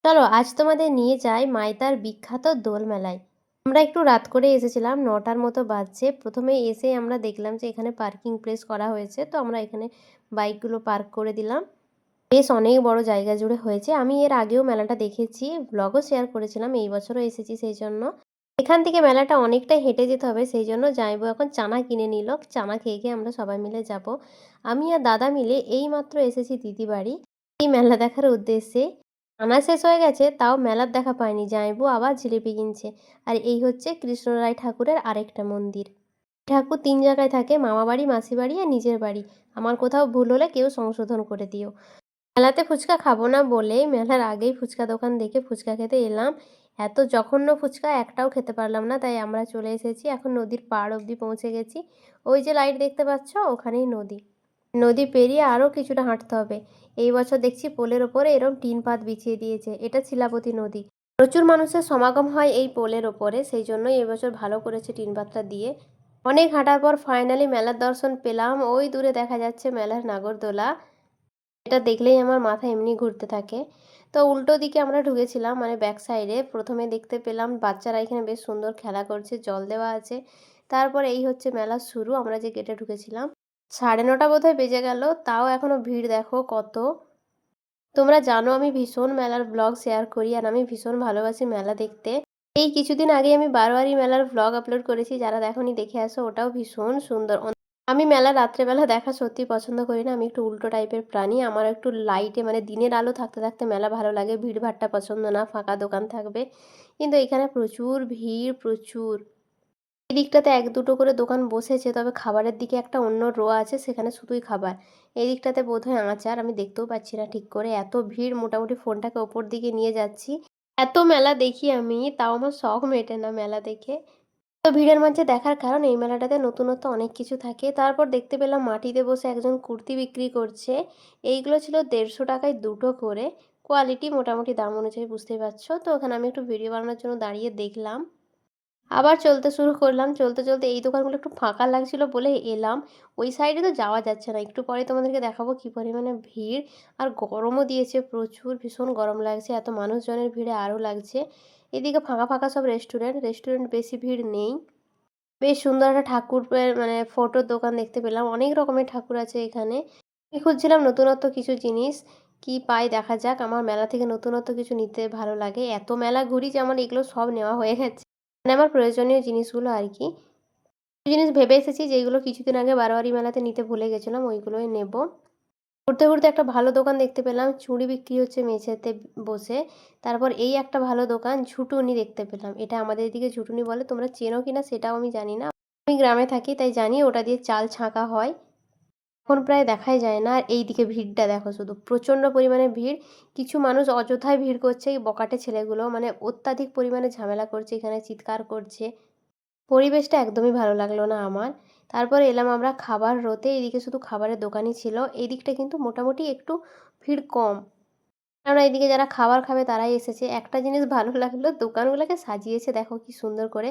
চলো আজ তোমাদের নিয়ে যাই মাইতার বিখ্যাত দোল মেলায়। আমরা একটু রাত করে এসেছিলাম, 9টার মতো বাজছে। প্রথমে এসে আমরা দেখলাম যে এখানে পার্কিং প্লেস করা হয়েছে, তো আমরা এখানে বাইকগুলো পার্ক করে দিলাম। বেশ অনেক বড় জায়গা জুড়ে হয়েছে। আমি এর আগেও মেলাটা দেখেছি, ব্লগও শেয়ার করেছিলাম, এই বছরও এসেছি সেই জন্য। এখান থেকে মেলাটা অনেকটা হেঁটে যেতে হবে, সেই জন্য যাইবো এখন চানা কিনে নিল। চানা খেয়ে খেয়ে আমরা সবাই মিলে যাব। আমি আর দাদা মিলে এই মাত্র এসেছি দিদি বাড়ি এই মেলা দেখার উদ্দেশ্যে। আনা শেষ হয়ে গেছে, তাও মেলার দেখা পায়নি। জামাইবু আবার জিলিপি কিনছে। আর এই হচ্ছে কৃষ্ণরায় ঠাকুরের আরেকটা মন্দির। ঠাকুর 3 জায়গায় থাকে, মামা বাড়ি, মাসি বাড়ি আর নিজের বাড়ি। আমার কোথাও ভুল হলে কেউ সংশোধন করে দিও। মেলাতে ফুচকা খাবো না বলে মেলার আগেই ফুচকা দোকান দেখে ফুচকা খেতে এলাম। এত জঘন্য ফুচকা, একটাও খেতে পারলাম না, তাই আমরা চলে এসেছি। এখন নদীর পাড় অবধি পৌঁছে গেছি। ওই যে লাইট দেখতে পাচ্ছ, ওখানেই নদী। নদী পেরিয়ে আরও কিছুটা হাঁটতে হবে। এই বছর দেখছি পোলের ওপরে এরম টিন পাত বিছিয়ে দিয়েছে। এটা শিলাবতী নদী। প্রচুর মানুষের সমাগম হয় এই পোলের ওপরে, সেই জন্যই এবছর ভালো করেছে টিন পাতটা দিয়ে। অনেক হাঁটার পর ফাইনালি মেলার দর্শন পেলাম। ওই দূরে দেখা যাচ্ছে মেলার নাগরদোলা। এটা দেখলেই আমার মাথা এমনি ঘুরতে থাকে। তো উল্টো দিকে আমরা ঢুকেছিলাম, মানে ব্যাক সাইডে। প্রথমে দেখতে পেলাম বাচ্চারা এখানে বেশ সুন্দর খেলা করছে, জল দেওয়া আছে। তারপর এই হচ্ছে মেলা শুরু। আমরা যে গেটে ঢুকেছিলাম 9:30 বোধহয় বেজে গেল, তাও এখনো ভিড় দেখো কত। তোমরা জানো আমি ভীষণ মেলার ব্লগ শেয়ার করি, আর আমি ভীষণ ভালোবাসি মেলা দেখতে। এই কিছুদিন আগে আমি বারোয়ারি মেলার ব্লগ আপলোড করেছি, যারা দেখোনি দেখে আসো, ওটাও ভীষণ সুন্দর। আমি মেলা রাত্রেবেলা দেখা সত্যি পছন্দ করি না, আমি একটু উল্টো টাইপের প্রাণী। আমার একটু লাইটে, মানে দিনের আলো থাকতে থাকতে মেলা ভালো লাগে। ভিড়ভাট্টা পছন্দ না, ফাঁকা দোকান থাকবে। কিন্তু এখানে প্রচুর ভিড়, প্রচুর। এই দিকটাতে এক দুটো করে দোকান বসেছে, তবে খাবারের দিকে একটা অন্য রো আছে, সেখানে শুধুই খাবার। এই দিকটাতে বোধহয় আচার, আমি দেখতেও পাচ্ছি না ঠিক করে, এত ভিড়। মোটামুটি ফোনটাকে ওপর দিকে নিয়ে যাচ্ছি। এত মেলা দেখি আমি, তাও আমার শখ মেটে না মেলা দেখে। তো ভিড়ের মাঝে দেখার কারণ এই মেলাটাতে নতুনত্ব অনেক কিছু থাকে। তারপর দেখতে পেলাম মাটিতে বসে একজন কুর্তি বিক্রি করছে। এইগুলো ছিল 150 টাকায় দুটো করে। কোয়ালিটি মোটামুটি, দাম অনুযায়ী বুঝতেই পারছো। তো ওখানে আমি একটু ভিডিও বানানোর জন্য দাঁড়িয়ে দেখলাম। আবার চলতে শুরু করলাম। চলতে চলতে এই দোকানগুলো একটু ফাঁকা লাগছিল বলে এলাম। ওই সাইডে তো যাওয়া যাচ্ছে না, একটু পরে তোমাদেরকে দেখাবো কী পরিমাণে ভিড়। আর গরমও দিয়েছে প্রচুর, ভীষণ গরম লাগছে। এত মানুষজনের ভিড়ে আরও লাগছে। এদিকে ফাঁকা ফাঁকা সব রেস্টুরেন্ট, রেস্টুরেন্ট বেশি ভিড় নেই। বেশ সুন্দর একটা ঠাকুরের, মানে ফটোর দোকান দেখতে পেলাম। অনেক রকমের ঠাকুর আছে এখানে। আমি খুঁজছিলাম নতুনত্ব কিছু জিনিস, কি পাই দেখা যাক। আমার মেলা থেকে নতুনত্ব কিছু নিতে ভালো লাগে। এত মেলা ঘুরি যে আমার এগুলো সব নেওয়া হয়ে গেছে, মানে আমার প্রয়োজনীয় জিনিসগুলো আর কি। কিছু জিনিস ভেবে এসেছি যেগুলো কিছুদিন আগে বারোয়ারি মেলাতে নিতে ভুলে গেছিলাম, ওইগুলোই নেব। ঘুরতে ঘুরতে একটা ভালো দোকান দেখতে পেলাম, চুড়ি বিক্রি হচ্ছে মেঝেতে বসে। তারপর এই একটা ভালো দোকান, ঝুটুনি দেখতে পেলাম। এটা আমাদের এদিকে ঝুটুনি বলে, তোমরা চেনো কিনা সেটাও আমি জানি না। আমি গ্রামে থাকি তাই জানি ওটা দিয়ে চাল ছাঁকা হয়। এখন প্রায় দেখাই যায় না। আর এইদিকে ভিড়টা দেখো, শুধু প্রচণ্ড পরিমাণে ভিড়। কিছু মানুষ অযথায় ভিড় করছে, এই বকাটে ছেলেগুলো, মানে অত্যাধিক পরিমাণে ঝামেলা করছে এখানে, চিৎকার করছে। পরিবেশটা একদমই ভালো লাগলো না আমার। তারপরে এলাম আমরা খাবার রোতে। এদিকে শুধু খাবারের দোকানই ছিল। এই দিকটা কিন্তু মোটামুটি একটু ভিড় কম, কেননা এদিকে যারা খাবার খাবে তারাই এসেছে। একটা জিনিস ভালো লাগলো, দোকানগুলোকে সাজিয়েছে দেখো কি সুন্দর করে।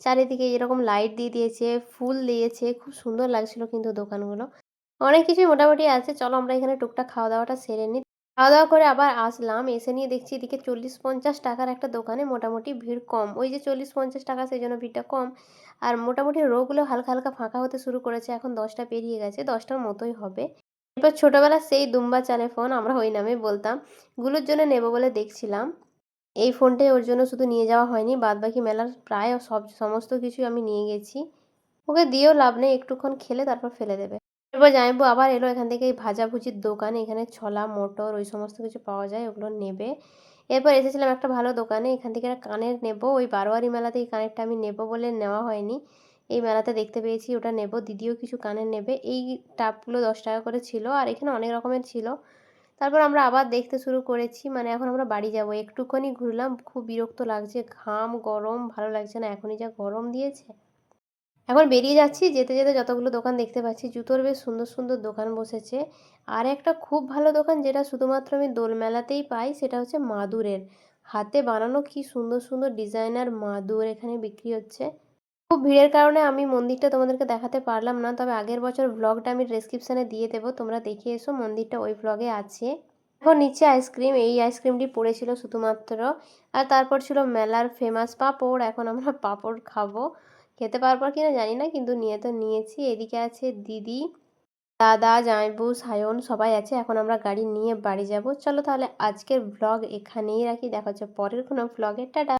চারিদিকে এরকম লাইট দিয়ে দিয়েছে, ফুল দিয়েছে, খুব সুন্দর লাগছিল কিন্তু দোকানগুলো। অনেক কিছুই মোটামুটি আছে। চলো আমরা এখানে টুকটাক খাওয়া দাওয়াটা সেরে নিই। খাওয়া দাওয়া করে আবার আসলাম। এসে নিয়ে দেখছি এদিকে 40-50 টাকার একটা দোকানে মোটামুটি ভিড় কম। ওই যে 40-50 টাকা, সেই জন্য ভিড়টা কম। আর মোটামুটি রোগুলো হালকা হালকা ফাঁকা হতে শুরু করেছে। এখন 10টা পেরিয়ে গেছে, 10টার মতোই হবে। এরপর ছোটোবেলার সেই দুম্বা চালে ফোন, আমরা ওই নামেই বলতাম, গুলোর জন্য নেব বলে দেখছিলাম। এই ফোনটাই ওর জন্য শুধু নিয়ে যাওয়া হয়নি, বাদবাকি মেলার প্রায় সমস্ত কিছুই আমি নিয়ে গেছি। ওকে দিয়েও লাভ নেই, একটুক্ষণ খেলে তারপর ফেলে দেবে। এরপর জামাইবাবু আবার এলো এখান থেকে এই ভাজাভুজির দোকান। এখানে ছোলা, মটর, ওই সমস্ত কিছু পাওয়া যায়, ওগুলো নেবে। এরপর এসেছিলাম একটা ভালো দোকানে, এখান থেকে একটা কানের নেব। ওই বারোয়ারি মেলাতে এই কানেরটা আমি নেব বলে নেওয়া হয়নি, এই মেলাতে দেখতে পেয়েছি, ওটা নেব। দিদিও কিছু কানের নেবে। এই টাপগুলো 10 টাকা করে ছিল, আর এখানে অনেক রকমের ছিল। তারপর আমরা আবার দেখতে শুরু করেছি, মানে এখন আমরা বাড়ি যাব। একটুখানি ঘুরলাম, খুব বিরক্ত লাগছে, ঘাম, গরম, ভালো লাগছে না। এখনই যা গরম দিয়েছে। এখন বেরিয়ে যাচ্ছি, যেতে যেতে যতগুলো দোকান দেখতে পাচ্ছি, জুতোর বেশ সুন্দর সুন্দর দোকান বসেছে। আর একটা খুব ভালো দোকান, যেটা শুধুমাত্র আমি দোল মেলাতেই পাই, সেটা হচ্ছে মাদুরের। হাতে বানানো কি সুন্দর সুন্দর ডিজাইনার মাদুর এখানে বিক্রি হচ্ছে। খুব ভিড়ের কারণে আমি মন্দিরটা তোমাদেরকে দেখাতে পারলাম না, তবে আগের বছর ব্লগটা আমি ডেসক্রিপশানে দিয়ে দেবো, তোমরা দেখে এসো। মন্দিরটা ওই ব্লগে আছে। এখন নিচে আইসক্রিম, এই আইসক্রিমটি পড়েছিল শুধুমাত্র। আর তারপর ছিল মেলার ফেমাস পাঁপড়। এখন আমরা পাঁপড় খাবো। খেতে পারবো কিনা জানি না, কিন্তু নিয়ে তো নিয়েছি। এদিকে আছে দিদি, দাদা, জামাইবাবু, সায়ন সবাই আছে। এখন আমরা গাড়ি নিয়ে বাড়ি যাব। চলো তাহলে আজকের ভ্লগ এখানেই রাখি। দেখা হচ্ছে পরের কোনো ভ্লগে। টাটা।